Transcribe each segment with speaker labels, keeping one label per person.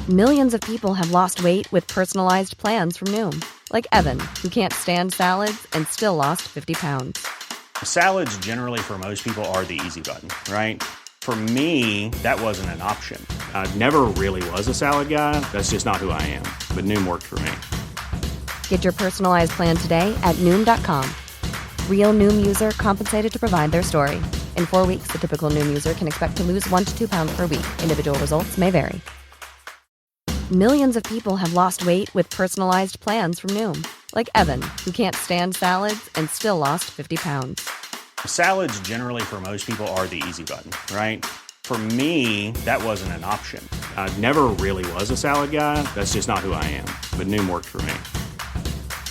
Speaker 1: Millions of people have lost weight with personalized plans from Noom. Like Evan, who can't stand salads and still lost 50 pounds.
Speaker 2: Salads generally for most people are the easy button, right? For me, that wasn't an option. I never really was a salad guy. That's just not who I am. But Noom worked for me.
Speaker 1: Get your personalized plan today at Noom.com. Real Noom user compensated to provide their story. In 4 weeks, the typical Noom user can expect to lose 1 to 2 pounds per week. Individual results may vary. Millions of people have lost weight with personalized plans from Noom. Like Evan, who can't stand salads and still lost 50 pounds.
Speaker 2: Salads generally for most people are the easy button, right? For me, that wasn't an option. I never really was a salad guy. That's just not who I am. But Noom worked for me.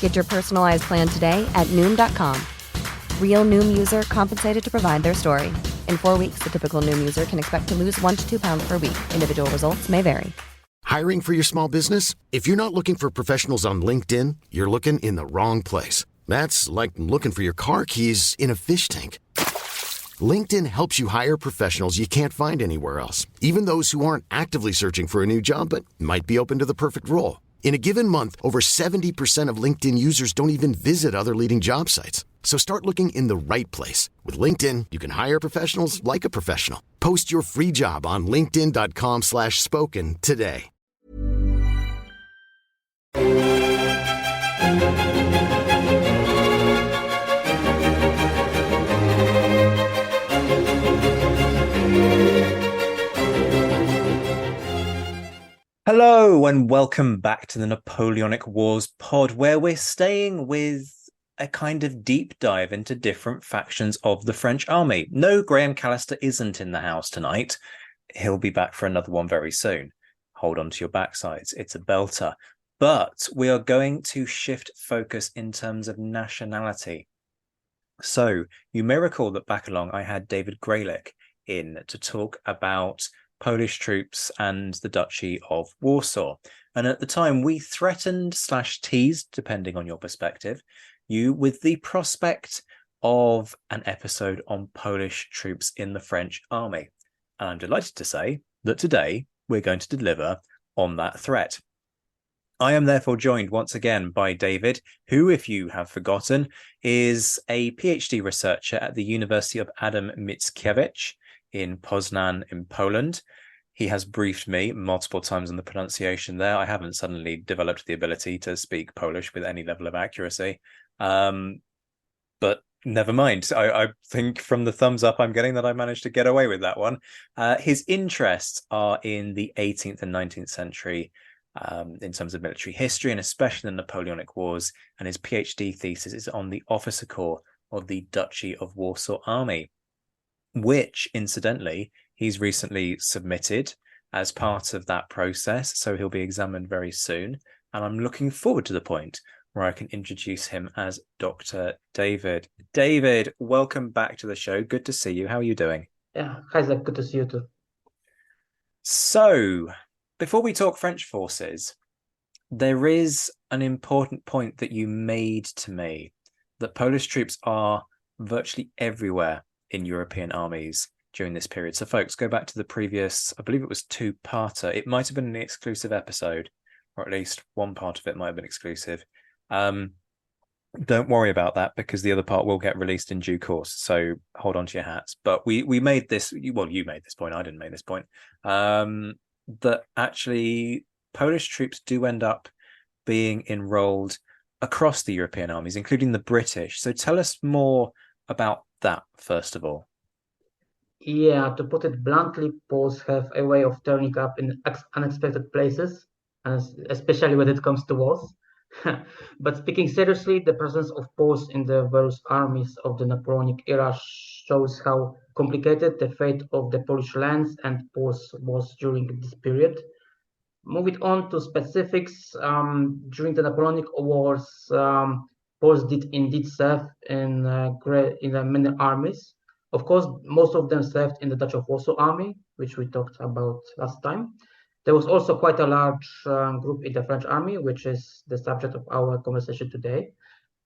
Speaker 1: Get your personalized plan today at Noom.com. Real Noom user compensated to provide their story. In 4 weeks, the typical Noom user can expect to lose 1 to 2 pounds per week. Individual results may vary.
Speaker 3: Hiring for your small business? If you're not looking for professionals on LinkedIn, you're looking in the wrong place. That's like looking for your car keys in a fish tank. LinkedIn helps you hire professionals you can't find anywhere else, even those who aren't actively searching for a new job but might be open to the perfect role. In a given month, over 70% of LinkedIn users don't even visit other leading job sites. So start looking in the right place. With LinkedIn, you can hire professionals like a professional. Post your free job on linkedin.com/spoken today.
Speaker 4: Hello and welcome back to the Napoleonic Wars pod, where we're staying with a kind of deep dive into different factions of the French army. No, Graham Callister isn't in the house tonight. He'll be back for another one very soon. Hold on to your backsides. It's a belter. But we are going to shift focus in terms of nationality. So you may recall that back along I had Dawid Garlic in to talk about Polish troops and the Duchy of Warsaw. And at the time, we threatened/teased, depending on your perspective, you with the prospect of an episode on Polish troops in the French army. And I'm delighted to say that today we're going to deliver on that threat. I am therefore joined once again by Dawid, who, if you have forgotten, is a PhD researcher at the University of Adam Mickiewicz in Poznan in Poland. He has briefed me multiple times on the pronunciation there. I haven't suddenly developed the ability to speak Polish with any level of accuracy. But never mind. I think from the thumbs up I'm getting that I managed to get away with that one. His interests are in the 18th and 19th century in terms of military history, and especially the Napoleonic Wars. And his PhD thesis is on the officer corps of the Duchy of Warsaw Army, which, incidentally, he's recently submitted as part of that process. So he'll be examined very soon. And I'm looking forward to the point where I can introduce him as Dr. Dawid. Dawid, welcome back to the show. Good to see you. How are you doing?
Speaker 5: Yeah, hi Zach, good to see you too.
Speaker 4: So, before we talk French forces, there is an important point that you made to me, that Polish troops are virtually everywhere in European armies during this period. So folks, go back to the previous, I believe it was two-parter. It might have been an exclusive episode, or at least one part of it might have been exclusive. Don't worry about that, because the other part will get released in due course. So hold on to your hats. But we made this, well, you made this point, I didn't make this point, that actually Polish troops do end up being enrolled across the European armies, including the British. So tell us more about that, first of all.
Speaker 5: Yeah, to put it bluntly, Poles have a way of turning up in unexpected places, and especially when it comes to wars. But speaking seriously, the presence of Poles in the various armies of the Napoleonic era shows how complicated the fate of the Polish lands and Poles was during this period. Moving on to specifics, during the Napoleonic Wars, Poles did indeed serve in many armies. Of course, most of them served in the Duchy of Warsaw army, which we talked about last time. There was also quite a large group in the French army, which is the subject of our conversation today.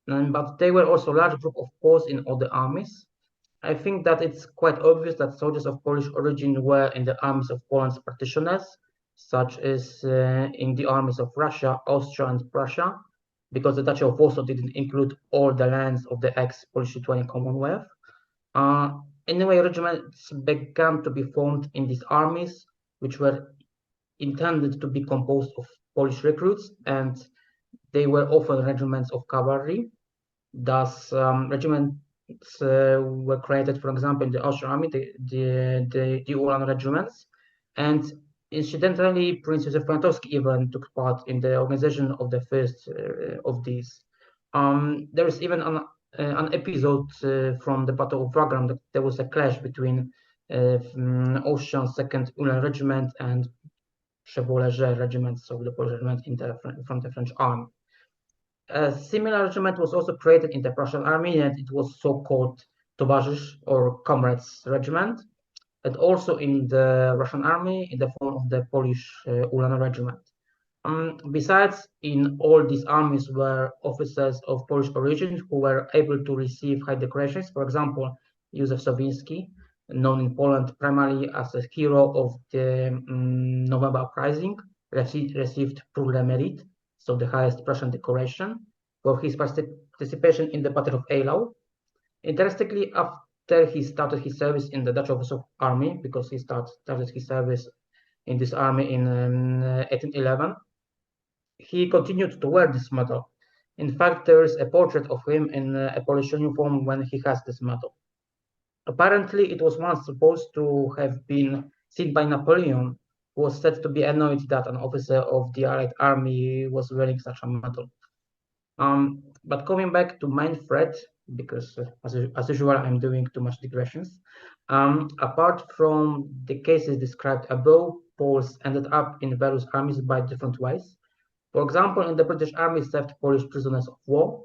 Speaker 5: But there were also a large group of Poles in other armies. I think that it's quite obvious that soldiers of Polish origin were in the armies of Poland's partitioners, such as in the armies of Russia, Austria, and Prussia, because the Duchy of Warsaw didn't include all the lands of the ex-Polish-Lithuanian Commonwealth. Anyway, regiments began to be formed in these armies, which were intended to be composed of Polish recruits, and they were often regiments of cavalry. Thus, regiments were created, for example, in the Austrian army, the Ulan regiments, and incidentally, Prince Józef Poniatowski even took part in the organization of the first of these. There is even an episode from the Battle of Wagram that there was a clash between Austrian Second Ulan Regiment and Chevauleger Regiment, so the Polish regiment from the French army. A similar regiment was also created in the Prussian army, and it was so-called Towarzysz or Comrades Regiment, and also in the Russian army in the form of the Polish Ulan Regiment. Besides, in all these armies were officers of Polish origin who were able to receive high decorations. For example, Józef Sowiński, known in Poland primarily as a hero of the November Uprising, received Pour le Mérite, so the highest Prussian decoration, for his participation in the Battle of Eylau. Interestingly, after he started his service in the Dutch Officer Army, because he started his service in this army in 1811, he continued to wear this medal. In fact, there is a portrait of him in a Polish uniform when he has this medal. Apparently, it was once supposed to have been seen by Napoleon, who was said to be annoyed that an officer of the Allied army was wearing such a medal. But coming back to main threat, because as usual, I'm doing too much digressions. Apart from the cases described above, Poles ended up in various armies by different ways. For example, in the British Army served Polish prisoners of war,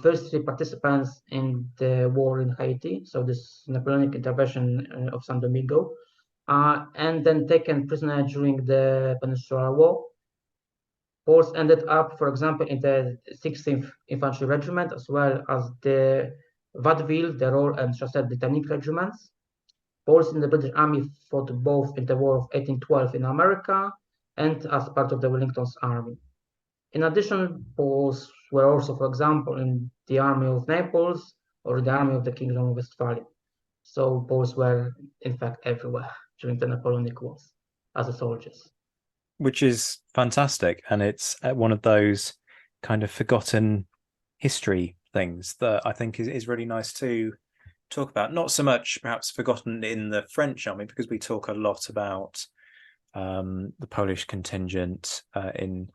Speaker 5: first three participants in the war in Haiti, so this Napoleonic intervention of San Domingo, and then taken prisoner during the Peninsular War. Poles ended up, for example, in the 16th Infantry Regiment, as well as the Vaudeville, the Royal and Chasseurs Britannique regiments. Poles in the British Army fought both in the War of 1812 in America and as part of the Wellington's army. In addition, Poles were also, for example, in the army of Naples or the army of the Kingdom of Westphalia. So Poles were, in fact, everywhere during the Napoleonic Wars as soldiers.
Speaker 4: Which is fantastic. And it's one of those kind of forgotten history things that I think is really nice to talk about. Not so much perhaps forgotten in the French army, because we talk a lot about the Polish contingent in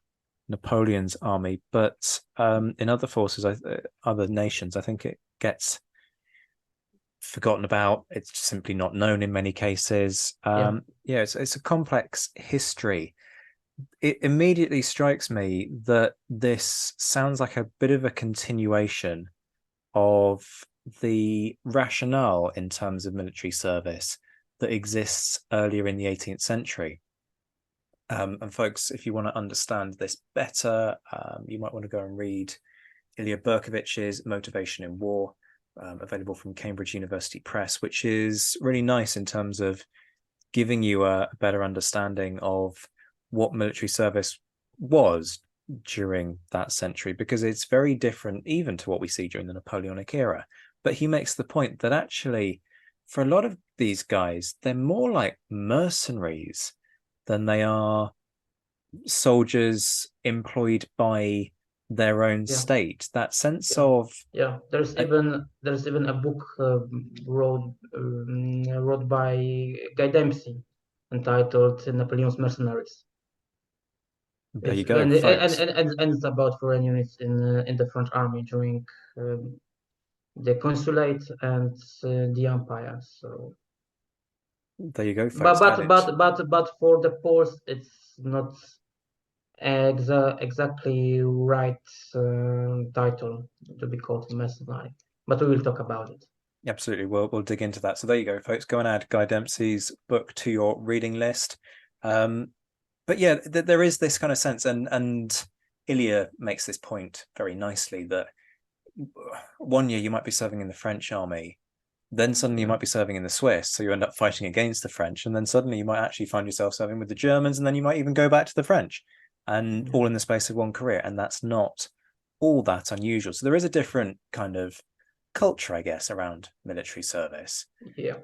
Speaker 4: Napoleon's army, but in other forces, other nations, I think it gets forgotten about. It's simply not known in many cases. It's a complex history. It immediately strikes me that this sounds like a bit of a continuation of the rationale in terms of military service that exists earlier in the 18th century. And folks, if you want to understand this better, you might want to go and read Ilya Berkovich's Motivation in War, available from Cambridge University Press, which is really nice in terms of giving you a better understanding of what military service was during that century, because it's very different even to what we see during the Napoleonic era. But he makes the point that actually, for a lot of these guys, they're more like mercenaries than they are soldiers employed by their own state. That sense of
Speaker 5: there's even a book wrote by Guy Dempsey entitled Napoleon's Mercenaries.
Speaker 4: There you go,
Speaker 5: and
Speaker 4: folks.
Speaker 5: And it's about foreign units in the French army during the consulate and the empire. So
Speaker 4: there you go, folks.
Speaker 5: But for the Poles, it's not exactly right title to be called mercenary. But we will talk about it.
Speaker 4: Absolutely, we'll dig into that. So there you go, folks. Go and add Guy Dempsey's book to your reading list. But yeah, there is this kind of sense, and Ilya makes this point very nicely, that one year you might be serving in the French army, Then suddenly you might be serving in the Swiss, so you end up fighting against the French, and then suddenly you might actually find yourself serving with the Germans, and then you might even go back to the French, and all in the space of one career. And that's not all that unusual. So there is a different kind of culture, I guess, around military service.
Speaker 5: Yeah.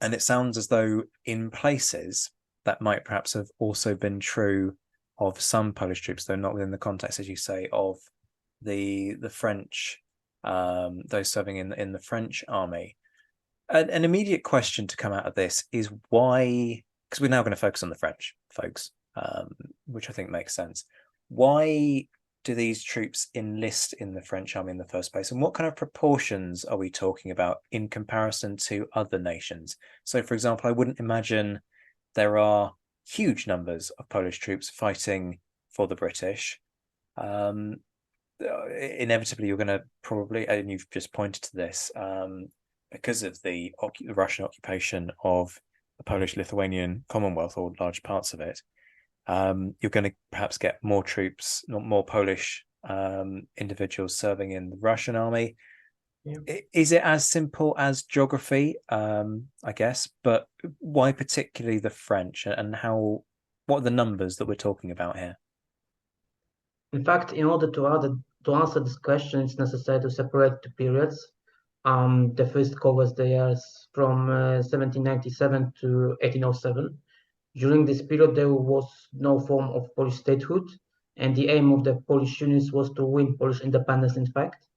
Speaker 4: And it sounds as though in places that might perhaps have also been true of some Polish troops, though not within the context, as you say, of the French, those serving in the French army. An immediate question to come out of this is why, because we're now going to focus on the French folks, which I think makes sense. Why do these troops enlist in the French army in the first place? And what kind of proportions are we talking about in comparison to other nations? So, for example, I wouldn't imagine there are huge numbers of Polish troops fighting for the British. Inevitably, you're going to probably, and you've just pointed to this, because of the Russian occupation of the Polish-Lithuanian Commonwealth, or large parts of it, you're going to perhaps get more troops, more Polish individuals serving in the Russian army. Yeah. Is it as simple as geography, I guess? But why particularly the French, and what are the numbers that we're talking about here?
Speaker 5: In fact, in order to answer this question, it's necessary to separate the periods. The first covers the years from 1797 to 1807. During this period, there was no form of Polish statehood, and the aim of the Polish units was to win Polish independence, in fact.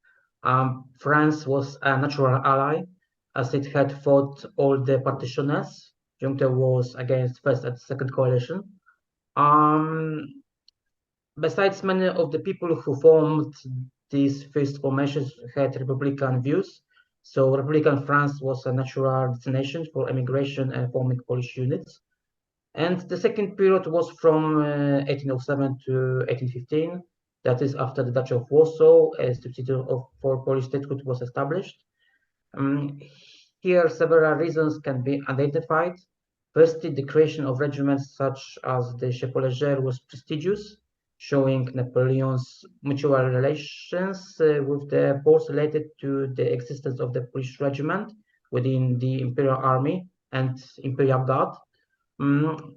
Speaker 5: France was a natural ally, as it had fought all the partitioners during the wars against First and Second Coalition. Besides, many of the people who formed these first formations had Republican views, so Republican France was a natural destination for emigration and forming Polish units. And the second period was from 1807 to 1815. That is after the Duchy of Warsaw, a substitute for Polish statehood was established. Here, several reasons can be identified. Firstly, the creation of regiments such as the Chapelleger was prestigious, showing Napoleon's mutual relations with the Poles related to the existence of the Polish regiment within the Imperial Army and Imperial Guard.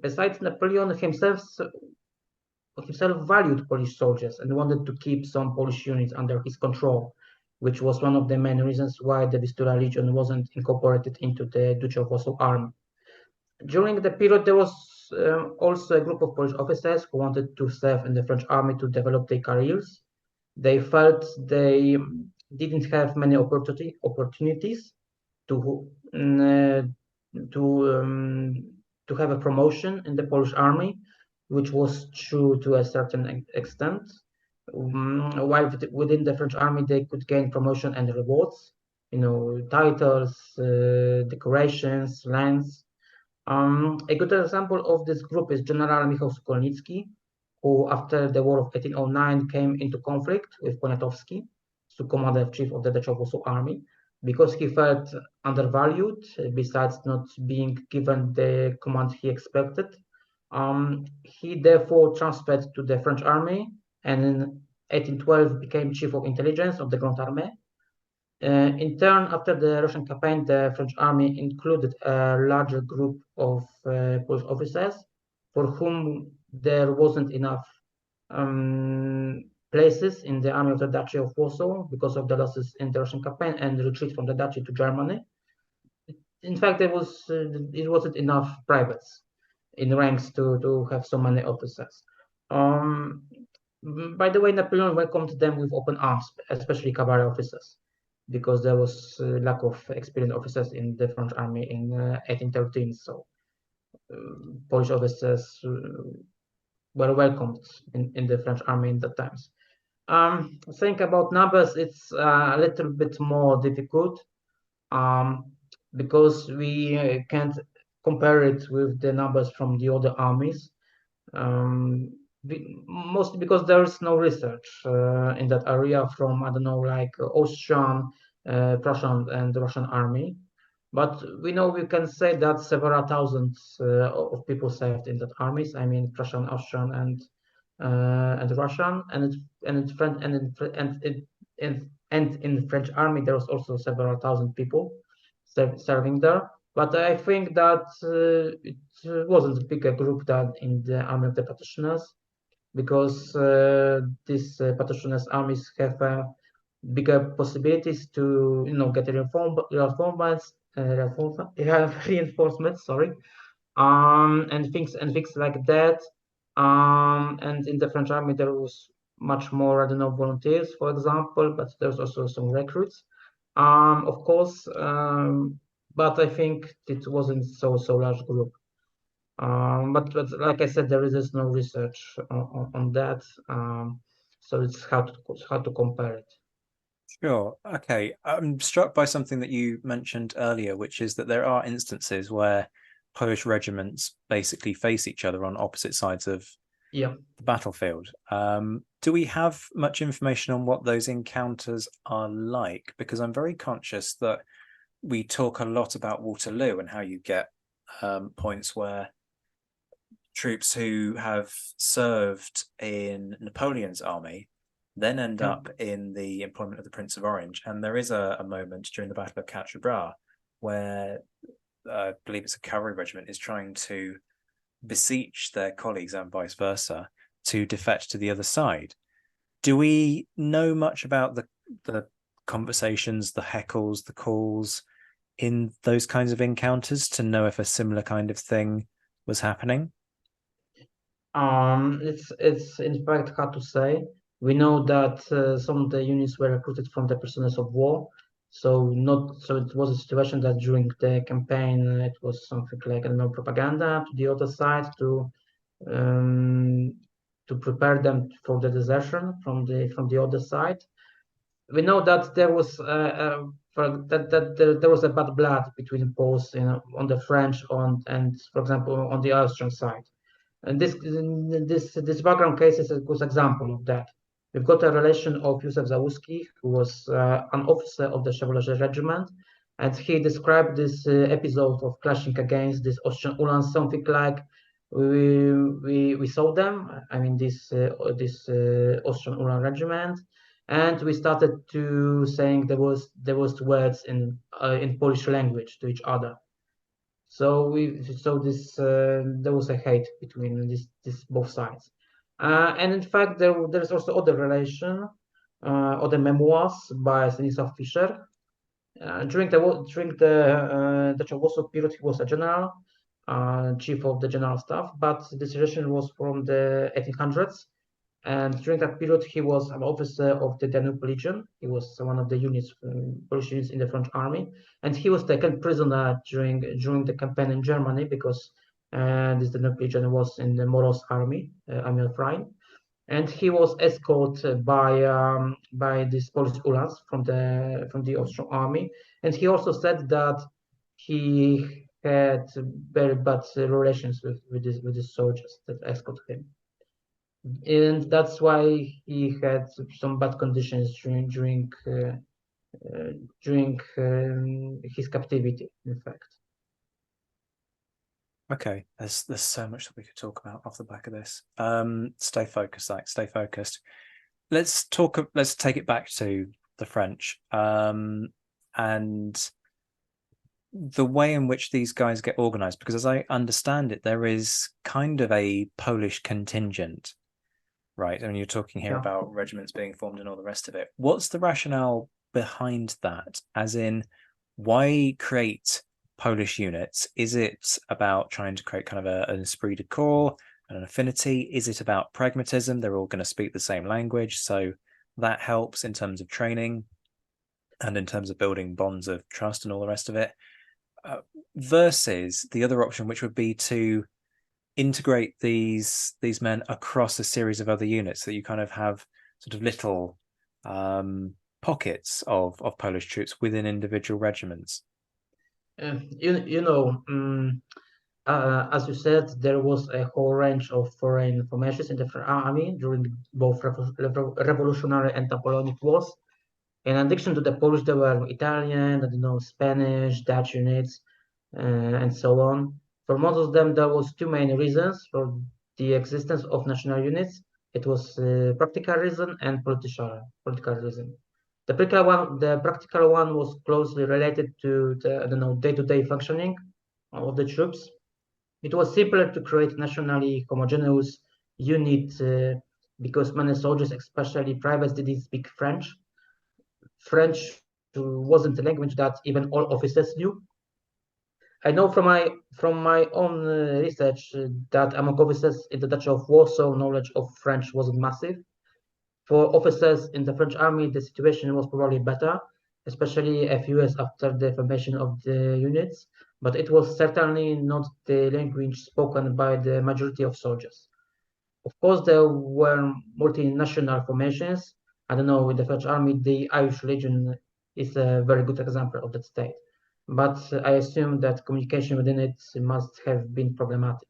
Speaker 5: Besides, Napoleon himself valued Polish soldiers and wanted to keep some Polish units under his control, which was one of the main reasons why the Vistula Legion wasn't incorporated into the Duchy of Warsaw army. During the period, there was also a group of Polish officers who wanted to serve in the French army to develop their careers. They felt they didn't have many opportunities to have a promotion in the Polish army, which was true to a certain extent. While within the French army, they could gain promotion and rewards, titles, decorations, lands. A good example of this group is General Michał Sokolnicki, who after the War of 1809 came into conflict with Poniatowski, commander-in-chief of the Duchy of Warsaw army, because he felt undervalued, besides not being given the command he expected. He therefore transferred to the French army, and in 1812 became chief of intelligence of the Grand Armée. In turn, after the Russian campaign, the French army included a larger group of Polish officers for whom there wasn't enough places in the army of the Duchy of Warsaw because of the losses in the Russian campaign and the retreat from the Duchy to Germany. In fact, it wasn't enough privates in ranks to have so many officers. By the way, Napoleon welcomed them with open arms, especially cavalry officers, because there was lack of experienced officers in the French army in 1813. So Polish officers were welcomed in the French army in that times. Think about numbers, it's a little bit more difficult because we can't compare it with the numbers from the other armies. Mostly because there is no research in that area from, I don't know, like Austrian, Prussian and Russian army. But we know we can say that several thousands of people served in that armies. I mean, Prussian, Austrian, and Russian, and and in the French army there was also several thousand people serving there. But I think that it wasn't a bigger group than in the army of the practitioners, because these practitioners armies have bigger possibilities to get reinforcements, sorry, and things like that. And in the French army there was much more, I don't know, volunteers, for example, but there's also some recruits, of course. But I think it wasn't so large group. But like I said, there is no research on that, so it's hard to compare it.
Speaker 4: Sure. Okay. I'm struck by something that you mentioned earlier, which is that there are instances where Polish regiments basically face each other on opposite sides of
Speaker 5: Yeah.
Speaker 4: the battlefield. Do we have much information on what those encounters are like? Because I'm very conscious that we talk a lot about Waterloo and how you get points where troops who have served in Napoleon's army then end
Speaker 5: Yeah.
Speaker 4: up in the employment of the Prince of Orange. And there is a moment during the Battle of Quatre Bras where I believe it's a cavalry regiment is trying to beseech their colleagues and vice versa to defect to the other side. Do we know much about the conversations, the heckles, the calls in those kinds of encounters to know if a similar kind of thing was happening?
Speaker 5: It's in fact hard to say. We know that some of the units were recruited from the prisoners of war. So it was a situation that during the campaign it was something like, I don't know, propaganda to the other side um, to prepare them for the desertion from the other side. We know that there was there was a bad blood between Poles, on the French and for example on the Austrian side. And this background case is a good example of that. We've got a relation of Józef Załuski, who was an officer of the Chevaulegers Regiment, and he described this episode of clashing against this Austrian Uhlans something like, we saw them, I mean this Austrian Uhlan regiment, and we started to saying there was words in Polish language to each other. So there was a hate between this both sides, and in fact there's also other relation, other memoirs by Stanisław Fischer. During the Czechoslovak period, he was a general, chief of the general staff, but this relation was from the 1800s. And during that period, he was an officer of the Danube Legion. He was one of the units, Polish units in the French army, and he was taken prisoner during the campaign in Germany because this Danube Legion was in the Moros army, Army of Rhine, and he was escorted by these Polish Uhlans from the Austrian army. And he also said that he had very bad relations with these soldiers that escorted him, and that's why he had some bad conditions during his captivity, in fact.
Speaker 4: Okay, there's so much that we could talk about off the back of this. Stay focused, like stay focused. Let's take it back to the French, and the way in which these guys get organized, because as I understand it, there is kind of a Polish contingent, right? I mean, you're talking here about regiments being formed and all the rest of it. What's the rationale behind that? As in, why create Polish units? Is it about trying to create kind of an esprit de corps, an affinity? Is it about pragmatism? They're all going to speak the same language, so that helps in terms of training and in terms of building bonds of trust and all the rest of it. Versus the other option, which would be to integrate these men across a series of other units, so that you kind of have sort of little pockets of Polish troops within individual regiments.
Speaker 5: As you said, there was a whole range of foreign formations in the army during both revolutionary and Napoleonic Wars. In addition to the Polish, there were Italian, Spanish, Dutch units, and so on. For most of them, there was two main reasons for the existence of national units. It was practical reason and political reason. The practical one was closely related to the day-to-day functioning of the troops. It was simpler to create nationally homogeneous unit because many soldiers, especially privates, didn't speak French. French wasn't a language that even all officers knew. I know from my own research that among officers in the Duchy of Warsaw, knowledge of French wasn't massive. For officers in the French army, the situation was probably better, especially a few years after the formation of the units, but it was certainly not the language spoken by the majority of soldiers. Of course, there were multinational formations. I don't know, in the French army, the Irish Legion is a very good example of that state. But I assume that communication within it must have been problematic.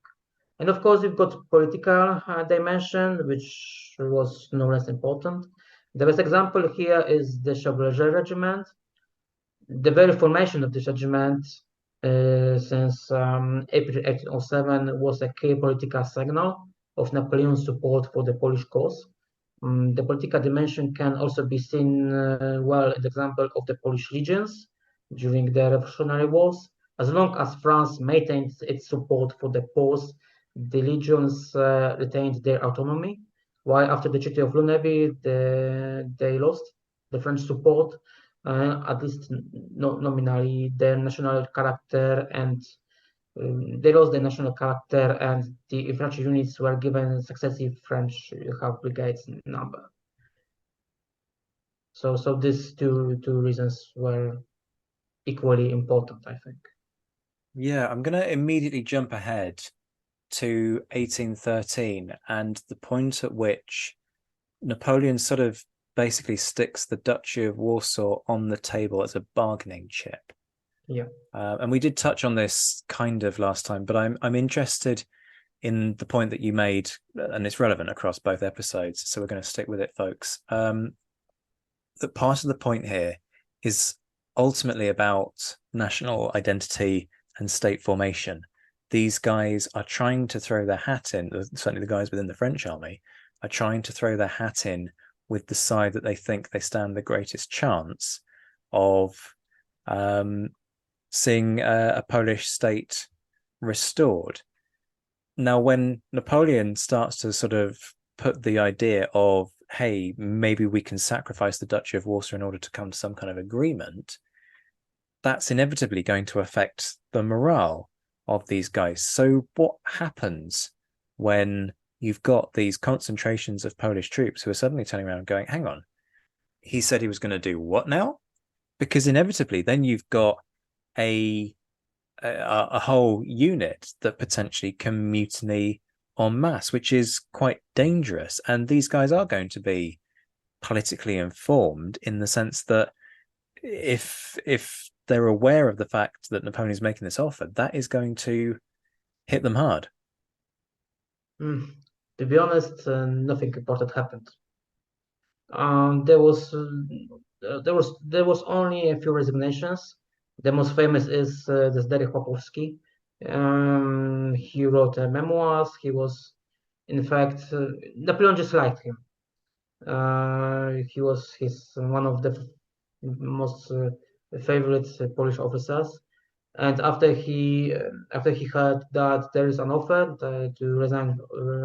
Speaker 5: And of course, we've got political dimension, which was no less important. The best example here is the Chevalier Regiment. The very formation of this regiment since April 1807 was a key political signal of Napoleon's support for the Polish cause. The political dimension can also be seen well in the example of the Polish legions during the Revolutionary Wars. As long as France maintained its support for the Poles, the legions retained their autonomy, while after the Treaty of Lunéville, they lost the French support, at least nominally, their national character, and they lost their national character, and the infantry units were given successive French half brigades number. So these two reasons were equally important, I think.
Speaker 4: Yeah, I'm going to immediately jump ahead to 1813 and the point at which Napoleon sort of basically sticks the Duchy of Warsaw on the table as a bargaining chip.
Speaker 5: Yeah.
Speaker 4: And we did touch on this kind of last time, but I'm interested in the point that you made, and it's relevant across both episodes, so we're going to stick with it, folks. That part of the point here is ultimately about national identity and state formation. These guys are trying to throw their hat in, certainly the guys within the French army, are trying to throw their hat in with the side that they think they stand the greatest chance of seeing a Polish state restored. Now, when Napoleon starts to sort of put the idea of, hey, maybe we can sacrifice the Duchy of Warsaw in order to come to some kind of agreement, that's inevitably going to affect the morale of these guys. So what happens when you've got these concentrations of Polish troops who are suddenly turning around going, hang on, he said he was going to do what now? Because inevitably then you've got a whole unit that potentially can mutiny en masse, which is quite dangerous. And these guys are going to be politically informed in the sense that if they're aware of the fact that Napoleon is making this offer, that is going to hit them hard.
Speaker 5: To be honest, nothing important happened. There was only a few resignations. The most famous is Zdenek Chłopowski. He wrote memoirs. He was, in fact, Napoleon just liked him. He was one of the most favorite Polish officers. And after he heard that there is an offer to resign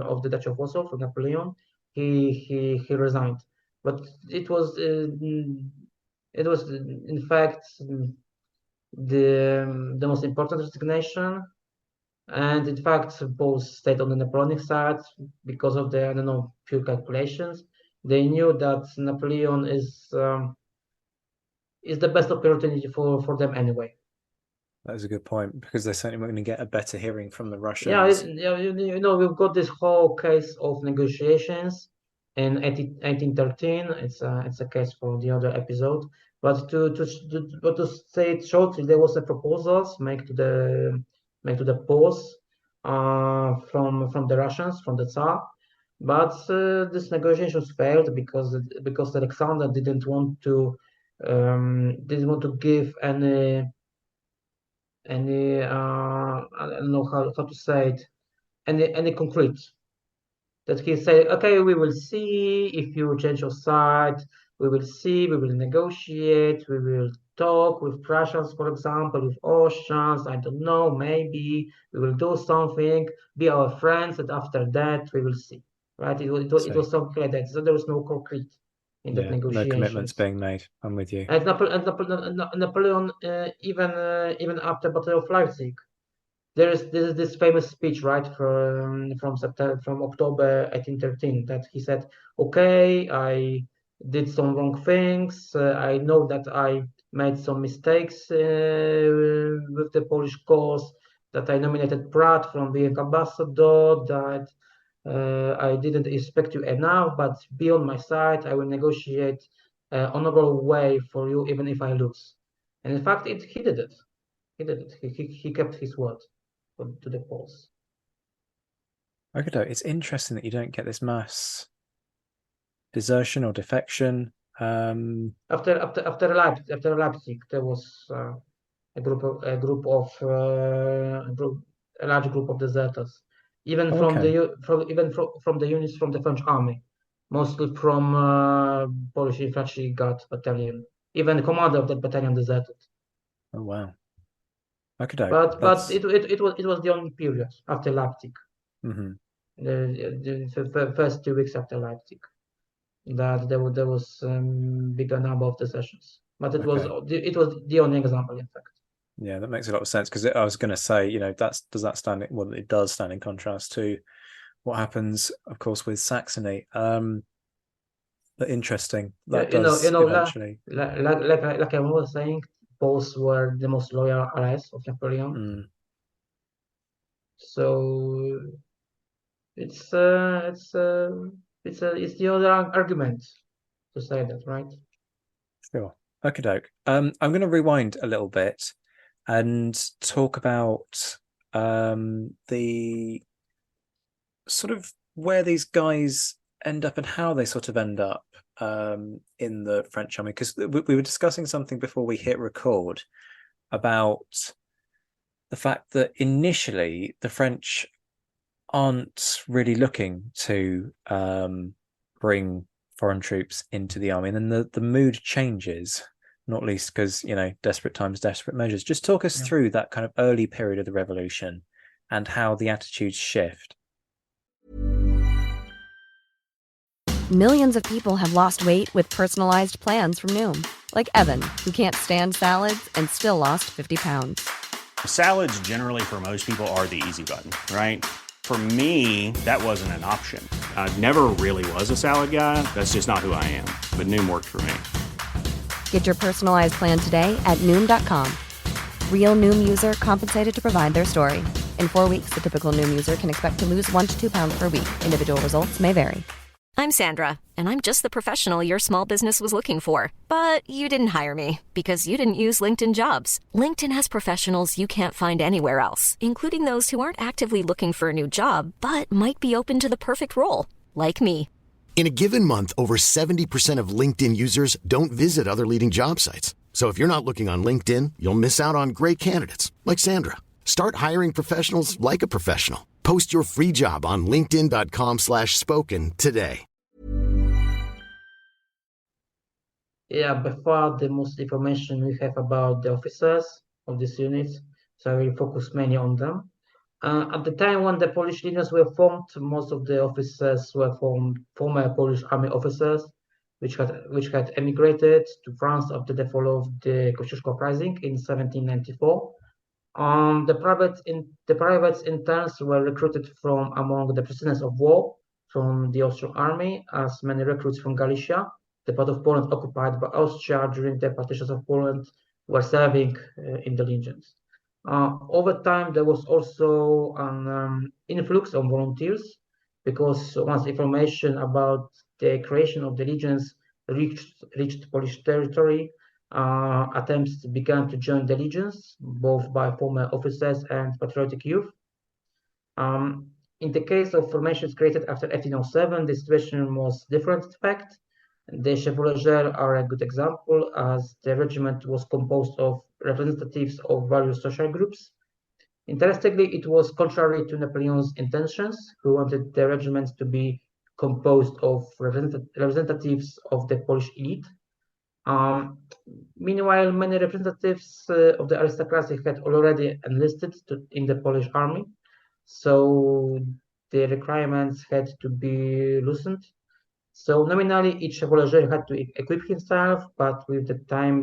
Speaker 5: of the Duchy of Warsaw from Napoleon, he resigned. But it was in fact the most important resignation, and in fact both stayed on the Napoleonic side because of the, I don't know, pure calculations. They knew that Napoleon is the best opportunity for them anyway.
Speaker 4: That was a good point, because they're certainly going to get a better hearing from the
Speaker 5: Yeah,
Speaker 4: Russians.
Speaker 5: you know, we've got this whole case of negotiations in 1813. It's a case for the other episode. But to say it shortly, there was a proposals made to the Poles from the Russians, from the Tsar. But these negotiations failed because Alexander didn't want to give any I don't know how to say it, any concrete, that he say, okay, we will see if you change your side, we will see, we will negotiate, we will talk with Prussians, for example, with Austrians, I don't know, maybe we will do something, be our friends, and after that we will see, right? It was something like that. So there was no concrete in that
Speaker 4: No commitments
Speaker 5: negotiations.
Speaker 4: being made. I'm with you.
Speaker 5: And Napoleon, even after Battle of Leipzig, there's this famous speech, right, from October 1813, that he said, "Okay, I did some wrong things. I know that I made some mistakes with the Polish cause. That I nominated Pratt from being ambassador. That I didn't respect you enough. But be on my side. I will negotiate honorable way for you, even if I lose." And in fact, he did it. He did it. He kept his word to the Poles.
Speaker 4: Okay, it's interesting that you don't get this mass desertion or defection.
Speaker 5: After Leipzig, there was a large group of deserters, even from the units from the French army, mostly from Polish Infantry Guard battalion. Even the commander of that battalion deserted.
Speaker 4: Oh wow. Okay,
Speaker 5: But it was the only period after Leipzig.
Speaker 4: Mm-hmm.
Speaker 5: The first 2 weeks after Leipzig, that there was bigger number of desertions, but it was the only example, in fact.
Speaker 4: Yeah, that makes a lot of sense, because I was going to say, it does stand in contrast to what happens, of course, with Saxony. But interesting. That does eventually.
Speaker 5: Like I was saying, Poles were the most loyal allies of Napoleon. So it's the other argument to say that, right?
Speaker 4: Sure. Okay, doke. I'm going to rewind a little bit and talk about the sort of where these guys end up and how they sort of end up in the French army, because we were discussing something before we hit record about the fact that initially the French aren't really looking to bring foreign troops into the army, and then the mood changes, not least because desperate times, desperate measures. Just talk us through that kind of early period of the revolution and how the attitudes shift.
Speaker 1: Millions of people have lost weight with personalized plans from Noom, like Evan, who can't stand salads and still lost 50 pounds.
Speaker 2: Salads generally for most people are the easy button, right? For me, that wasn't an option. I never really was a salad guy. That's just not who I am. But Noom worked for me.
Speaker 1: Get your personalized plan today at Noom.com. Real Noom user compensated to provide their story. In 4 weeks, the typical Noom user can expect to lose 1 to 2 pounds per week. Individual results may vary.
Speaker 6: I'm Sandra, and I'm just the professional your small business was looking for. But you didn't hire me because you didn't use LinkedIn Jobs. LinkedIn has professionals you can't find anywhere else, including those who aren't actively looking for a new job, but might be open to the perfect role, like me.
Speaker 3: In a given month, over 70% of LinkedIn users don't visit other leading job sites. So if you're not looking on LinkedIn, you'll miss out on great candidates like Sandra. Start hiring professionals like a professional. Post your free job on linkedin.com/spoken today.
Speaker 5: Yeah, by far the most information we have about the officers of these units, so I will focus mainly on them. At the time when the Polish legions were formed, most of the officers were former Polish army officers, which had emigrated to France after the fall of the Kościuszko Uprising in 1794. The privates in turns were recruited from among the prisoners of war from the Austrian army, as many recruits from Galicia, the part of Poland occupied by Austria during the partitions of Poland, were serving in the legions. Over time, there was also an influx of volunteers, because once information about the creation of the legions reached Polish territory, attempts began to join the legions, both by former officers and patriotic youth. In the case of formations created after 1807, the situation was different, in fact. The Chevaulegers are a good example, as the regiment was composed of representatives of various social groups. Interestingly, it was contrary to Napoleon's intentions, who wanted the regiment to be composed of representatives of the Polish elite. Meanwhile, many representatives of the aristocracy had already enlisted in the Polish army, so the requirements had to be loosened. So nominally, each chevalier had to equip himself, but with the time,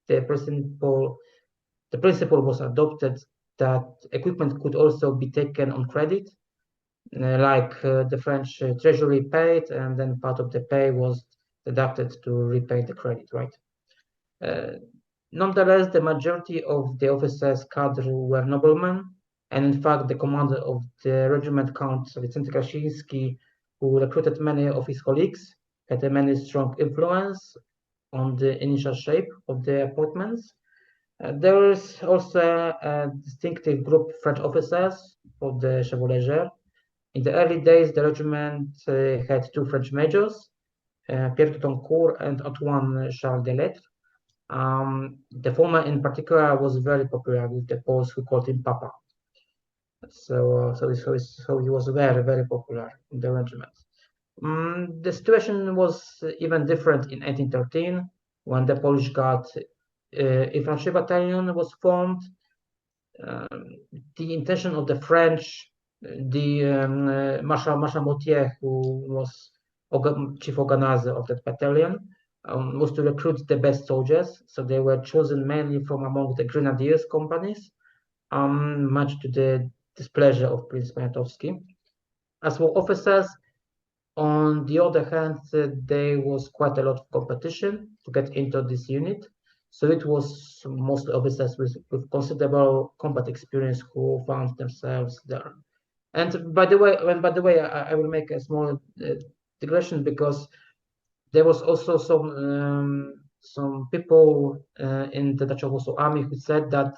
Speaker 5: the principle was adopted that equipment could also be taken on credit, like the French treasury paid, and then part of the pay was deducted to repay the credit, right? Nonetheless, the majority of the officers cadre were noblemen, and in fact, the commander of the regiment, Count Vicente Krasiński, who recruited many of his colleagues, had a many strong influence on the initial shape of the appointments. There is also a distinctive group of French officers of the Chevalier. In the early days, the regiment had two French majors, Pierre de Toncourt and Antoine Charles Delettre. The former, in particular, was very popular with the Poles who called him Papa. So he was very, very popular in the regiment. The situation was even different in 1813 when the Polish Guard infantry battalion was formed. The intention of the French, Marshal Motier, who was chief organizer of that battalion, was to recruit the best soldiers. So they were chosen mainly from among the grenadiers companies, much to the displeasure of Prince Poniatowski. As for officers, on the other hand, there was quite a lot of competition to get into this unit. So it was mostly officers with considerable combat experience who found themselves there. And by the way, I will make a small digression, because there was also some people in the Dutch Warsaw Army who said that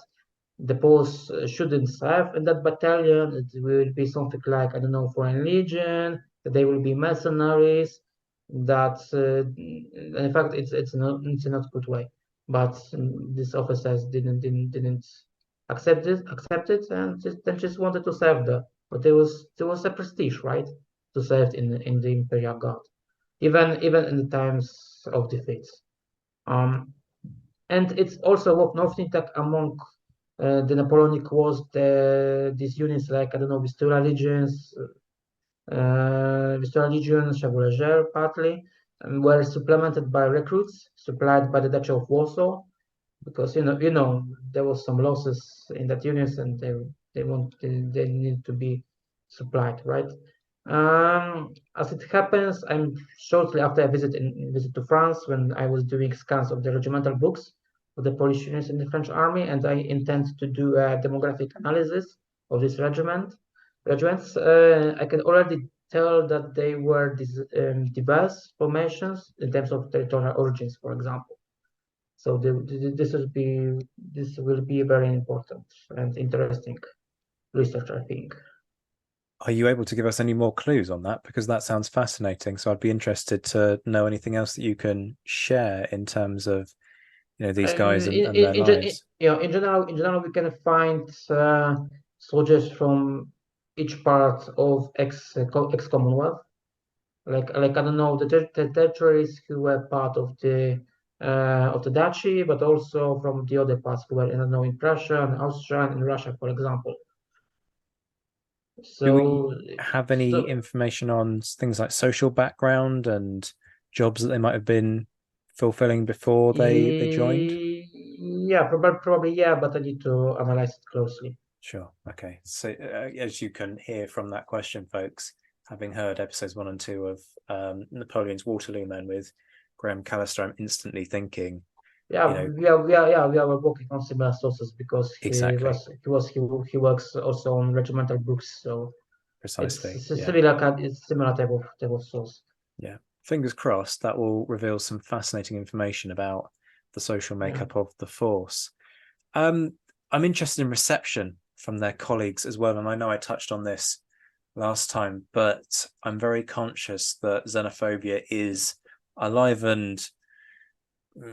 Speaker 5: the Poles shouldn't serve in that battalion. It will be something like, I don't know, Foreign Legion, that they will be mercenaries, that in fact it's not good way. But these officers didn't accept it, and just wanted to serve there. But there was a prestige, right, to serve in the Imperial Guard, even in the times of defeats. And it's also worth noting that among the Napoleonic Wars, these units like, I don't know, Vistula Legions, Chevalier partly, were supplemented by recruits supplied by the Duchy of Warsaw, because you know there was some losses in that units, and they need to be supplied, right? As it happens, I'm shortly after a visit to France, when I was doing scans of the regimental books of the Polish units in the French army, and I intend to do a demographic analysis of this regiments. I can already tell that they were diverse formations in terms of territorial origins, for example. So this will be very important and interesting research, I think.
Speaker 4: Are you able to give us any more clues on that? Because that sounds fascinating. So I'd be interested to know anything else that you can share in terms of, these guys and their lives.
Speaker 5: In general, we can find soldiers from each part of ex-Commonwealth, like I don't know, the territories who were part of the duchy, but also from the other parts who were, I don't know, in Prussia and Austria and in Russia, for example. So,
Speaker 4: do we have any information on things like social background and jobs that they might have been fulfilling before they joined?
Speaker 5: Yeah, probably, yeah, but I need to analyze it closely.
Speaker 4: Sure. Okay. So as you can hear from that question, folks, having heard episodes 1 and 2 of Napoleon's Waterloo Men with Graham Callister, I'm instantly thinking,
Speaker 5: we are working on similar sources, because
Speaker 4: exactly.
Speaker 5: he works also on regimental books, so
Speaker 4: precisely.
Speaker 5: It's similar type of source.
Speaker 4: Yeah. Fingers crossed that will reveal some fascinating information about the social makeup of the force. I'm interested in reception from their colleagues as well, and I know I touched on this last time, but I'm very conscious that xenophobia is alive, and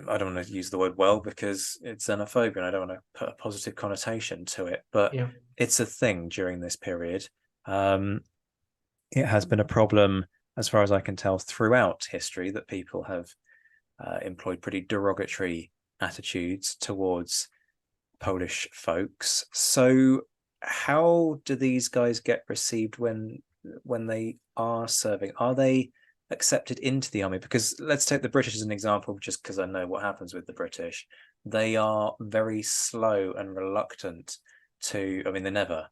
Speaker 4: I don't want to use the word well because it's xenophobia and I don't want to put a positive connotation to it, but it's a thing during this period. It has been a problem as far as I can tell, throughout history, that people have employed pretty derogatory attitudes towards Polish folks. So how do these guys get received when they are serving? Are they accepted into the army? Because let's take the British as an example, just because I know what happens with the British. They are very slow and reluctant to, I mean, they never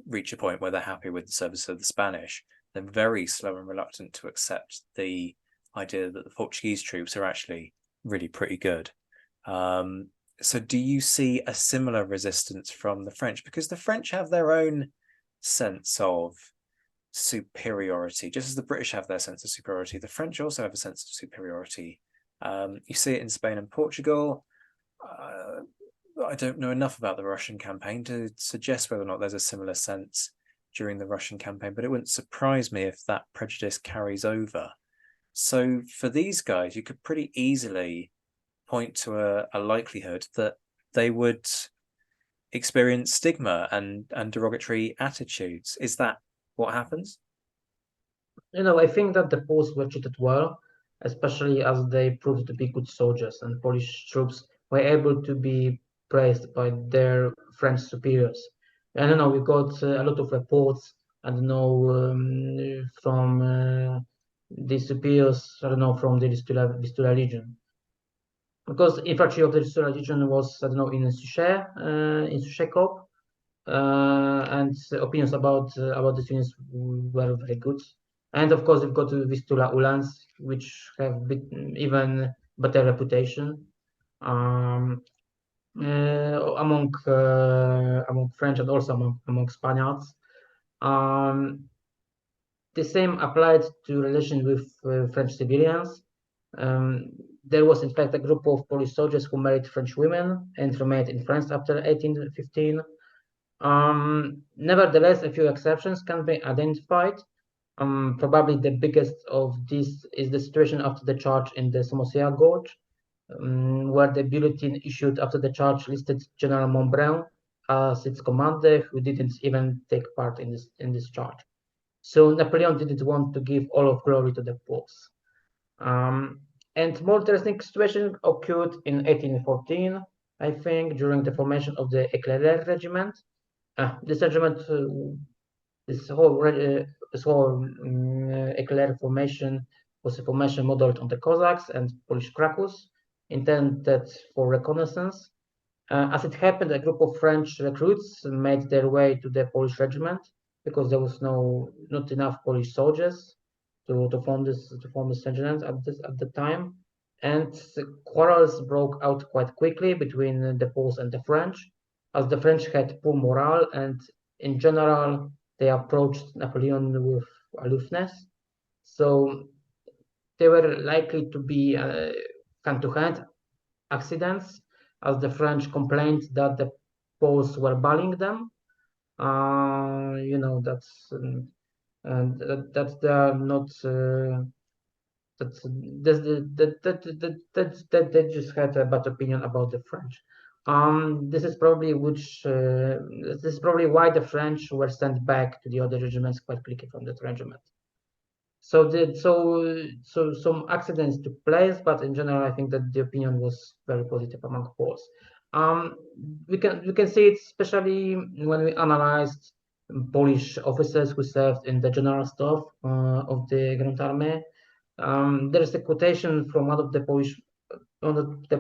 Speaker 4: reach a point where they're happy with the service of the Spanish. They're very slow and reluctant to accept the idea that the Portuguese troops are actually really pretty good. So do you see a similar resistance from the French? Because the French have their own sense of superiority, just as the British have their sense of superiority. The French also have a sense of superiority. You see it in Spain and Portugal. I don't know enough about the Russian campaign to suggest whether or not there's a similar sense during the Russian campaign, but it wouldn't surprise me if that prejudice carries over. So for these guys, you could pretty easily point to a likelihood that they would experience stigma and derogatory attitudes. Is that what happens?
Speaker 5: I think that the Poles were treated well, especially as they proved to be good soldiers, and Polish troops were able to be praised by their French superiors. I don't know, we got a lot of reports, I don't know, from the superiors, I don't know, from the Vistula Legion. Because infantry of the Vistula Legion was, I don't know, in Suchet Corps, and opinions about these units were very good. And of course, we've got Vistula Uhlans, which have even better reputation among French and also among Spaniards. The same applied to relations with French civilians. There was, in fact, a group of Polish soldiers who married French women and remained in France after 1815. Nevertheless, a few exceptions can be identified. Probably the biggest of these is the situation after the charge in the Somosea Gorge, where the bulletin issued after the charge listed General Montbrun as its commander, who didn't even take part in this charge. So Napoleon didn't want to give all of glory to the Poles. And more interesting situation occurred in 1814, I think, during the formation of the Eclaireur Regiment. This regiment, this whole Eclair formation was a formation modeled on the Cossacks and Polish Krakus, intended for reconnaissance. As it happened, a group of French recruits made their way to the Polish regiment because there was not enough Polish soldiers to form this regiment at the time, and quarrels broke out quite quickly between the Poles and the French, as the French had poor morale and in general they approached Napoleon with aloofness. So they were likely to be hand-to-hand accidents, as the French complained that the Poles were bullying them. That they are not. That they just had a bad opinion about the French. This is probably why the French were sent back to the other regiments quite quickly from that regiment. So some accidents took place, but in general, I think that the opinion was very positive among Poles. We can see it especially when we analyzed Polish officers who served in the general staff of the Grand Army. There is a quotation from one of the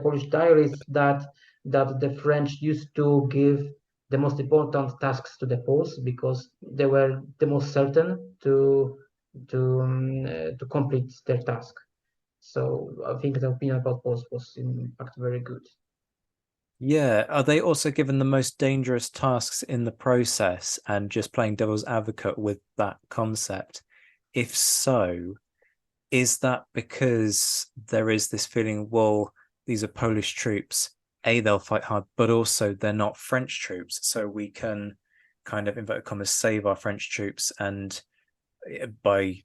Speaker 5: Polish diaries that the French used to give the most important tasks to the Poles because they were the most certain to complete their task. So I think the opinion about Poles was in fact very good.
Speaker 4: Yeah, are they also given the most dangerous tasks in the process? And just playing devil's advocate with that concept, if so, is that because there is this feeling, well, these are Polish troops, they'll fight hard, but also they're not French troops, so we can kind of, inverted commas, save our French troops, and by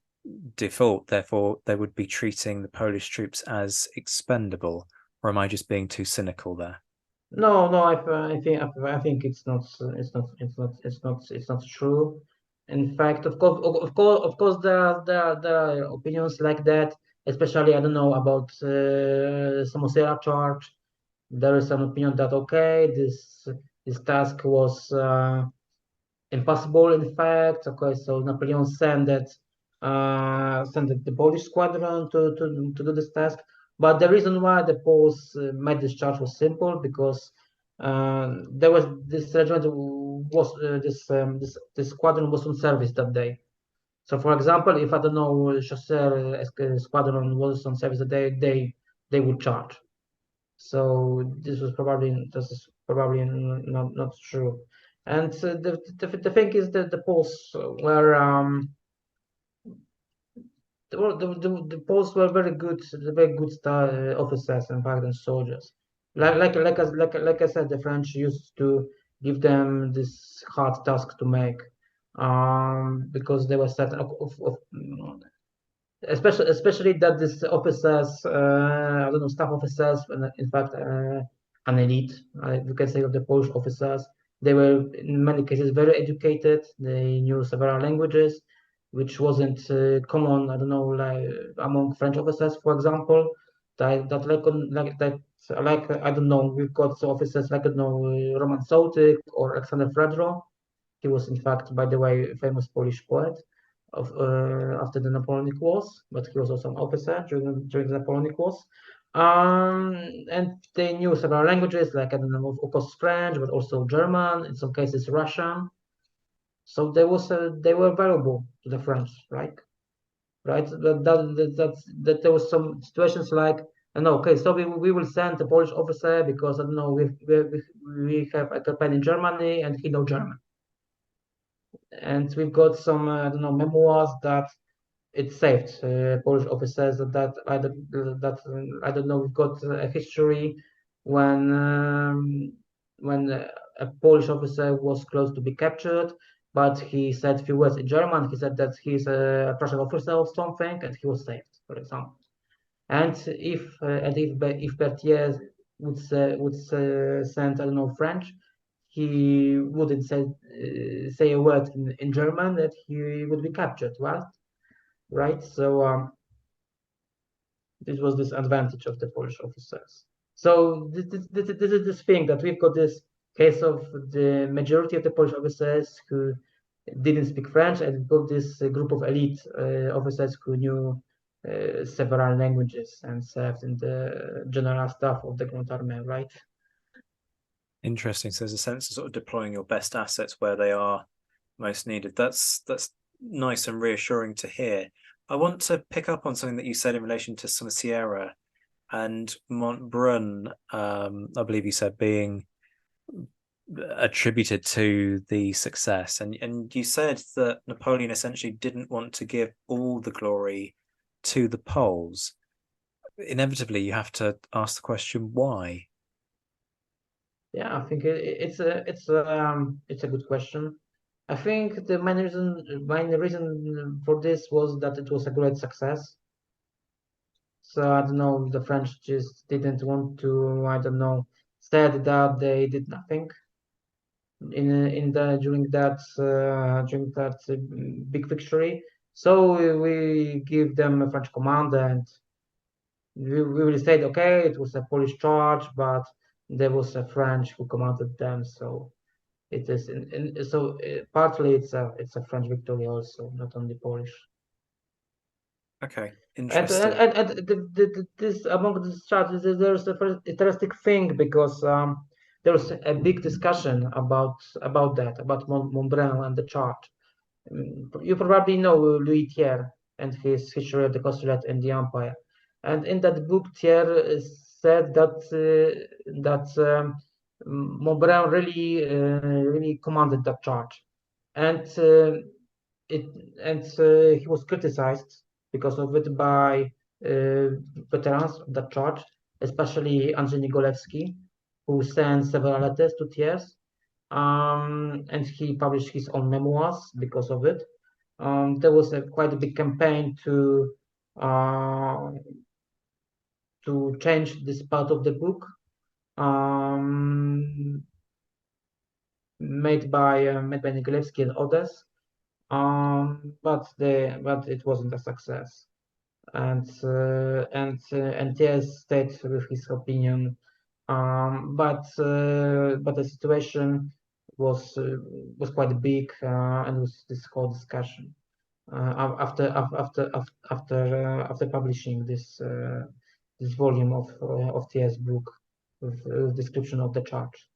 Speaker 4: default, therefore, they would be treating the Polish troops as expendable? Or am I just being too cynical there?
Speaker 5: No, I think it's not true. In fact, of course, there are opinions like that. Especially, I don't know about Samosera charge. There is an opinion that okay, this task was impossible. In fact, okay, so Napoleon sent the Polish squadron to do this task. But the reason why the Poles made this charge was simple because there was this regiment was this squadron was on service that day. So, for example, if I don't know, Chasseur squadron was on service that day, they would charge. So this is probably not true. And the thing is that the Poles were the Poles were very good officers and fact and soldiers. Like I said, the French used to give them this hard task to make, because they were certain of especially that these officers, I don't know, staff officers, in fact, an elite, you can say, of the Polish officers. They were in many cases very educated. They knew several languages, which wasn't common. I don't know, like among French officers, for example. That like that like I don't know. We've got some officers like I don't know Roman Sołtyk or Alexander Fredro. He was, in fact, by the way, a famous Polish poet of after the Napoleonic Wars, but he was also an officer during the Napoleonic Wars. And they knew several languages, like I don't know, of course, French, but also German, in some cases Russian. So they were valuable to the French, right? Right. That there was some situations like, and okay, so we will send a Polish officer because I don't know we have a campaign in Germany and he knows German, and we've got some I don't know memoirs that it saved Polish officers I don't know. We've got a history when a Polish officer was close to be captured, but he said a few words in German. He said that he's a Prussian officer or something, and he was saved, for example. And if Berthier would send I don't know French, he wouldn't say a word in German that he would be captured, right? So this was this advantage of the Polish officers. So this is this thing that we've got this case of the majority of the Polish officers who didn't speak French, and we've got this group of elite officers who knew several languages and served in the general staff of the Grand Army, right?
Speaker 4: Interesting. So there's a sense of sort of deploying your best assets where they are most needed. That's nice and reassuring to hear. I want to pick up on something that you said in relation to Somosierra and Montbrun. I believe you said being attributed to the success, and you said that Napoleon essentially didn't want to give all the glory to the Poles. Inevitably, you have to ask the question why.
Speaker 5: Yeah, I think it's a good question. I think the main reason for this was that it was a great success. So I don't know, the French just didn't want to, I don't know, said that they did nothing in the during that big victory. So we give them a French command, and we will say, okay, it was a Polish charge, but there was a French who commanded them. So it is, partly it's a French victory also, not only Polish.
Speaker 4: Okay,
Speaker 5: And
Speaker 4: interesting.
Speaker 5: this among the strategies, there's a very interesting thing because there was a big discussion about Montbrun and the chart. You probably know Louis Thiers and his history of the consulate and the empire. And in that book, Thiers said that Montbrun really commanded that charge, and it and he was criticized because of it by veterans of that charge, especially Andrzej Nigolewski, who sent several letters to Thiers, and he published his own memoirs because of it. There was quite a big campaign uh, to change this part of the book, made by Nigolewski and others. But it wasn't a success, and TS stayed with his opinion. But the situation was quite big, and was this whole discussion after publishing this volume of TS book with description of the charge.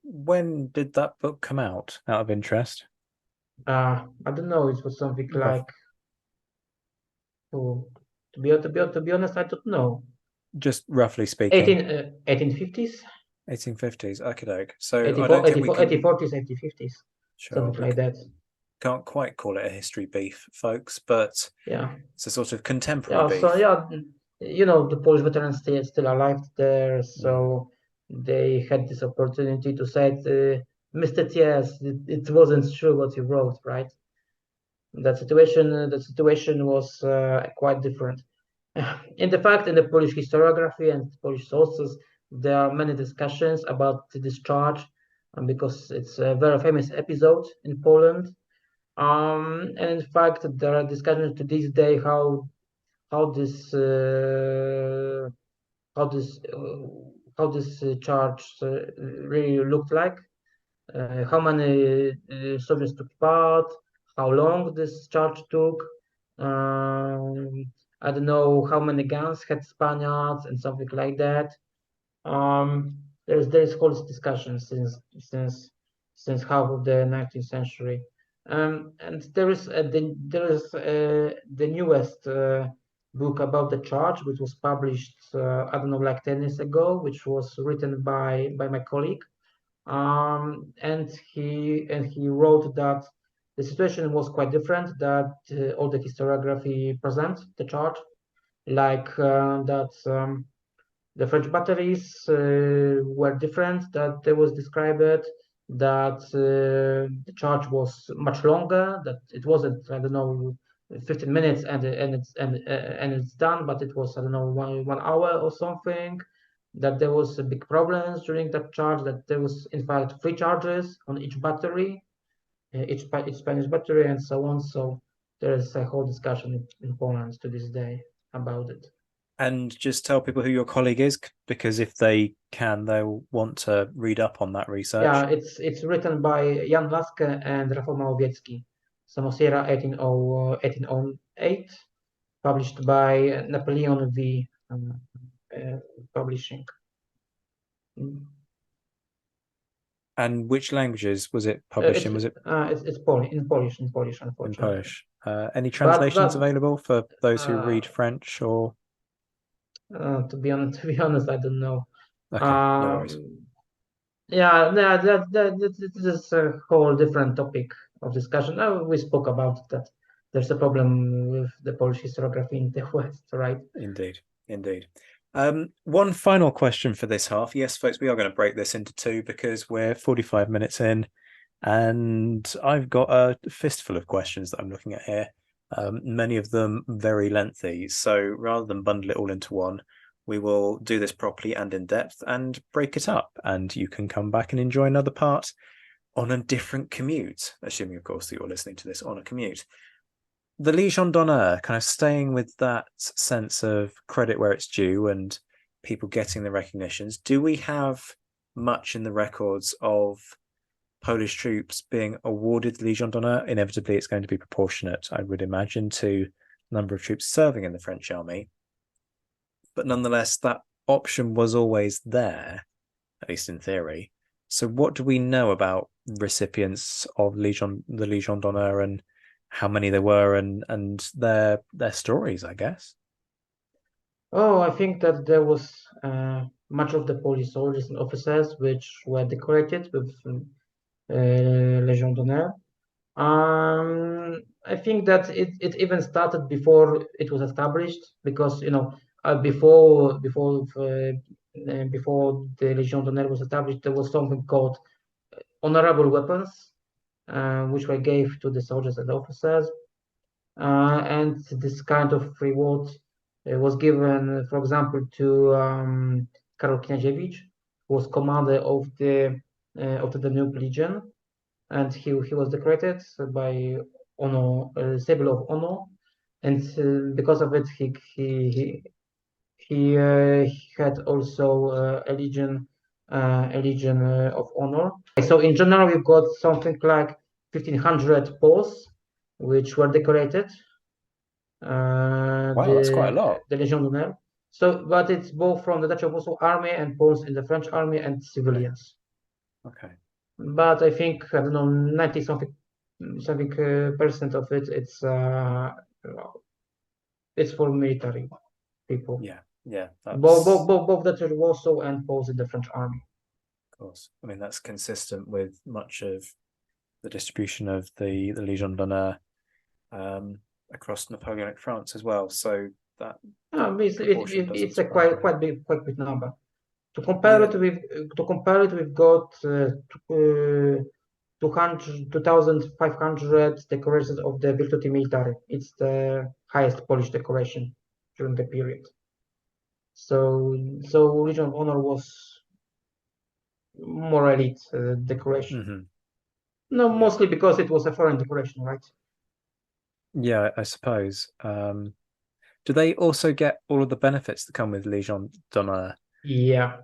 Speaker 4: When did that book come out of interest?
Speaker 5: I don't know. It was something
Speaker 4: Rough.
Speaker 5: like, oh, to be honest, I don't know.
Speaker 4: Just roughly speaking.
Speaker 5: 1850s,
Speaker 4: 1850s. Okay, doke. So I
Speaker 5: 84,
Speaker 4: don't think we can.
Speaker 5: 1840s, 1850s,
Speaker 4: Sure,
Speaker 5: something
Speaker 4: we
Speaker 5: like that.
Speaker 4: can't quite call it a history beef, folks, but
Speaker 5: Yeah.
Speaker 4: it's a sort of contemporary
Speaker 5: Yeah, so
Speaker 4: beef.
Speaker 5: yeah, the Polish veterans still alive there, so they had this opportunity to say, Mr. Ts, it wasn't true what you wrote, right? The situation was quite different. In the Polish historiography and Polish sources, there are many discussions about the discharge, because it's a very famous episode in Poland. And in fact, there are discussions to this day how this uh, how this uh, how this charge really looked like, how many Soviets took part, how long this charge took. Um, I don't know how many guns had Spaniards and something like that. There is whole discussion since half of the 19th century, and there is the newest book about the charge, which was published I don't know, like 10 years ago, which was written by my colleague, and he wrote that the situation was quite different, that all the historiography present the charge like that. The French batteries were different, that there was described that the charge was much longer, that it wasn't, I don't know, 15 minutes and it's done, but it was, I don't know, 1 hour or something, that there was a big problems during that charge, that there was in fact 3 charges on each battery, each Spanish battery, and so on. So there is a whole discussion in Poland to this day about it.
Speaker 4: And just tell people who your colleague is, because if they can, they'll want to read up on that research.
Speaker 5: Yeah, it's written by Jan Laske and Rafał Małowiecki. Samosiera 1808, published by Napoleon V Publishing.
Speaker 4: And which languages was it published in? Was it
Speaker 5: It's Polish,
Speaker 4: in
Speaker 5: unfortunately.
Speaker 4: Polish? Any translations
Speaker 5: But
Speaker 4: available for those who read French or?
Speaker 5: to be honest, I don't know.
Speaker 4: Okay, no worries.
Speaker 5: Yeah, that is a whole different topic of discussion. We spoke about that. There's a problem with the Polish historiography in the West, right?
Speaker 4: Indeed, indeed. One final question for this half. Yes, folks, we are going to break this into two because we're 45 minutes in, and I've got a fistful of questions that I'm looking at here. Many of them very lengthy. So rather than bundle it all into one, we will do this properly and in depth and break it up. And you can come back and enjoy another part on a different commute, assuming, of course, that you're listening to this on a commute. The Legion d'Honneur, kind of staying with that sense of credit where it's due and people getting the recognitions. Do we have much in the records of Polish troops being awarded the Legion d'Honneur? Inevitably, it's going to be proportionate, I would imagine, to the number of troops serving in the French army. But nonetheless, that option was always there, at least in theory. So what do we know about recipients of the Legion d'Honneur and how many there were and their stories, I guess?
Speaker 5: Oh, I think that there was much of the Polish soldiers and officers which were decorated with Legion d'Honneur. I think that it even started before it was established, because before the Legion d'Honneur was established, there was something called honorable weapons, which were gave to the soldiers and officers, and this kind of reward was given, for example, to Karol Kniaziewicz, who was commander of the Danube Legion, and he was decorated by honor, symbol of honor, and because of it, he had also a legion of honor. So in general, we've got something like 1,500 posts which were decorated.
Speaker 4: Wow, that's quite a lot.
Speaker 5: The Légion d'honneur. So, but it's both from the Dutch of Warsaw army and posts in the French army and civilians.
Speaker 4: Okay.
Speaker 5: But I think, I don't know, 90 something percent of it, it's for military people.
Speaker 4: Yeah.
Speaker 5: Both Dutch of Warsaw and posts in the French army.
Speaker 4: Of course. I mean, that's consistent with much of the distribution of the Légion d'honneur across Napoleonic France as well. So that
Speaker 5: it's a quite big number. To compare it with, we've got 2,500 decorations of the Virtuti Militari. It's the highest Polish decoration during the period. So Legion of Honor was more elite decoration.
Speaker 4: Mm-hmm.
Speaker 5: No, mostly because it was a foreign decoration, right?
Speaker 4: Yeah, I suppose. Do they also get all of the benefits that come with Légion d'honneur?
Speaker 5: Yeah.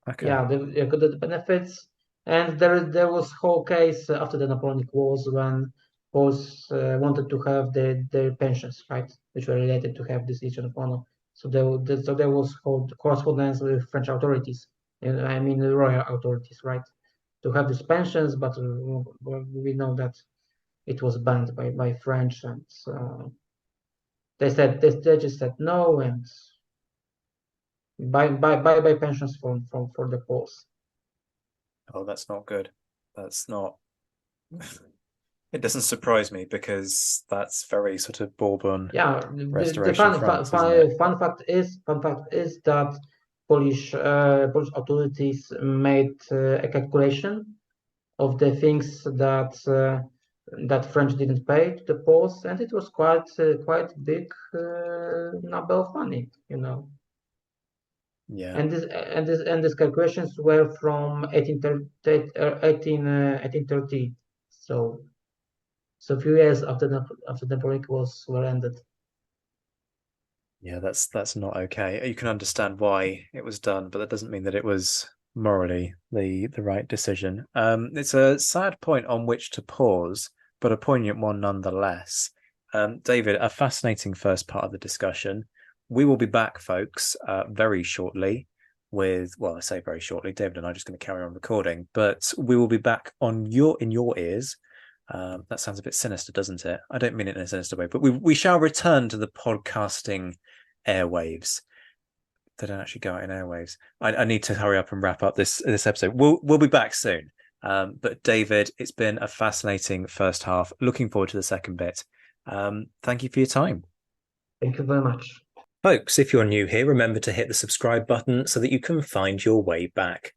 Speaker 4: Okay.
Speaker 5: Yeah, they got the benefits, and there was whole case after the Napoleonic Wars when Poles wanted to have their pensions, right, which were related to have this Legion of Honor. So there was whole correspondence with French authorities, and I mean the royal authorities, right, to have these pensions, but we know that it was banned by French, and they just said no, and buy pensions for the Poles.
Speaker 4: Oh, that's not good. That's not. It doesn't surprise me because that's very sort of Bourbon.
Speaker 5: Yeah,
Speaker 4: Restoration
Speaker 5: the
Speaker 4: France,
Speaker 5: fun fact is that Polish authorities made a calculation of the things that French didn't pay to the Poles, and it was quite big number of money, you know.
Speaker 4: Yeah.
Speaker 5: And these calculations were from 1830. So a few years after the Napoleonic Wars were ended.
Speaker 4: Yeah, that's not okay. You can understand why it was done, but that doesn't mean that it was morally the right decision. It's a sad point on which to pause, but a poignant one nonetheless. David, a fascinating first part of the discussion. We will be back, folks, very shortly with, well, I say very shortly, David and I are just going to carry on recording, but we will be back in your ears. That sounds a bit sinister, doesn't it? I don't mean it in a sinister way, but we shall return to the podcasting airwaves. They don't actually go out in airwaves. I need to hurry up and wrap up this episode. We'll be back soon. But David, it's been a fascinating first half. Looking forward to the second bit. Thank you for your time.
Speaker 5: Thank you very much.
Speaker 4: Folks, if you're new here, remember to hit the subscribe button so that you can find your way back.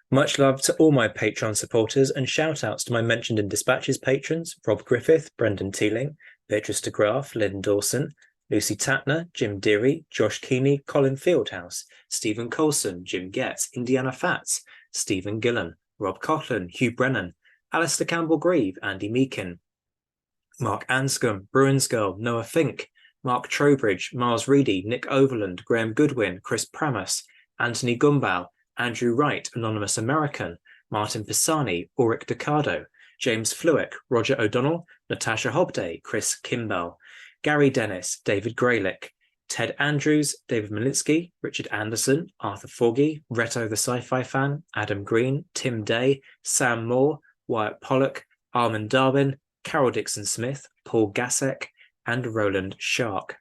Speaker 4: Much love to all my Patreon supporters, and shout outs to my mentioned in dispatches patrons, Rob Griffith, Brendan Teeling, Beatrice de Graaf, Lynn Dawson, Lucy Tatner, Jim Deary, Josh Keeney, Colin Fieldhouse, Stephen Coulson, Jim Getz, Indiana Fats, Stephen Gillen, Rob Coughlin, Hugh Brennan, Alistair Campbell-Grieve, Andy Meakin, Mark Anscombe, Bruins Girl, Noah Fink, Mark Trowbridge, Miles Reedy, Nick Overland, Graham Goodwin, Chris Pramus, Anthony Gumbau, Andrew Wright, Anonymous American, Martin Pisani, Ulrich Decado, James Fluick, Roger O'Donnell, Natasha Hobday, Chris Kimball, Gary Dennis, David Graylick, Ted Andrews, David Malinsky, Richard Anderson, Arthur Forgy, Reto the Sci-Fi Fan, Adam Green, Tim Day, Sam Moore, Wyatt Pollock, Armin Darwin, Carol Dixon-Smith, Paul Gasek, and Roland Shark.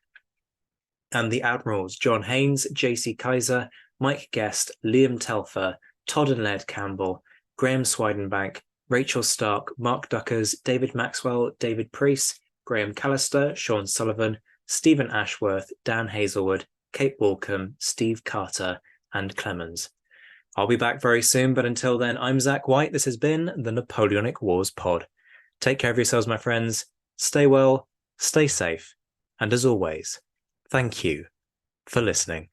Speaker 4: And the Admirals, John Haynes, JC Kaiser, Mike Guest, Liam Telfer, Todd and Laird Campbell, Graham Swidenbank, Rachel Stark, Mark Duckers, David Maxwell, David Priest, Graham Callister, Sean Sullivan, Stephen Ashworth, Dan Hazelwood, Kate Walcombe, Steve Carter, and Clemens. I'll be back very soon, but until then, I'm Zach White. This has been the Napoleonic Wars Pod. Take care of yourselves, my friends. Stay well, stay safe, and as always, thank you for listening.